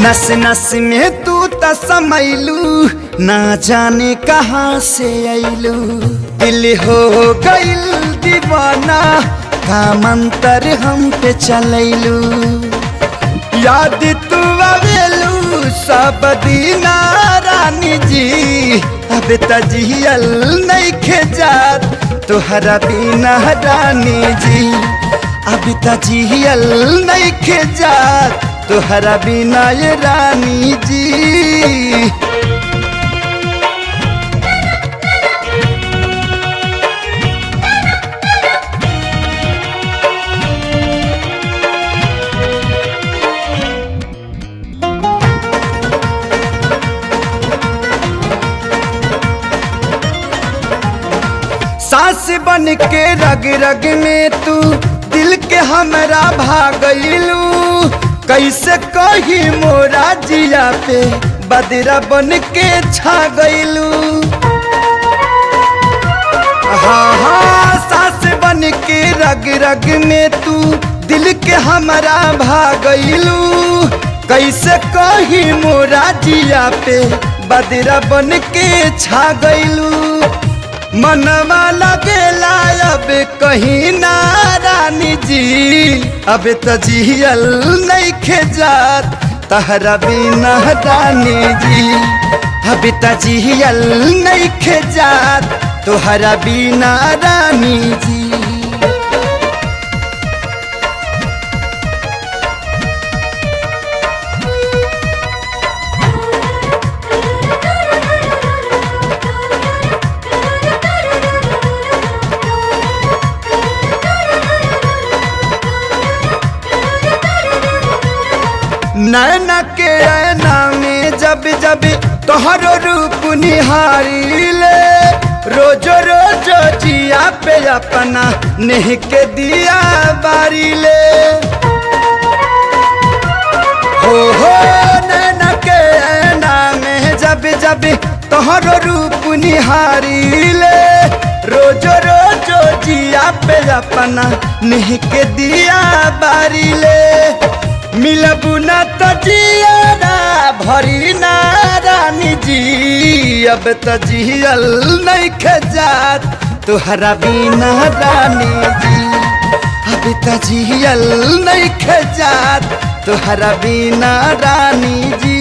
नस नस में तू त समैलू, ना जाने कहाँ से अइलू। दिल हो गइल दीवाना, का मंतर हम पे चलैलू। याद तू आवेलू सब दीना रानी जी, अब त जियल नइखे जात तोहरा बिना रानी जी। अब त जियल नइखे जात तोहरा बिना ये रानी जी। सांस बन के रग रग में तू दिल के हमरा भागलू। कैसे कही मोरा जिया पे बदरा बन के छा गइलू। हाँ हाँ सांस बन के रग रग में तू दिल के हमरा भागलू। कैसे कही मोरा जिया पे बदरा बन के छा गइलू। मनवा लगेला अब कहीं ना रानी जी, अब त जियल नइखे जात तहरा बिना रानी जी। अब त जियल नइखे जात तोहरा बिना रानी जी। नैना के ऐना में जब जब तोहरो रूप निहारीले, रोजो रोजो जिया पे अपना नेह के दिया बारीले। हो नैना के ऐना में जब जब तोहरो रूप निहारीले, रोजो रोजो जिया पे अपना नेह के दिया बारीले। मिलबू ना तो जियारा भरी ना रानी जी, अब त जियल नइखे जात तोहरा बिना रानी जी। अब त जियल नइखे जात तोहरा बिना रानी जी।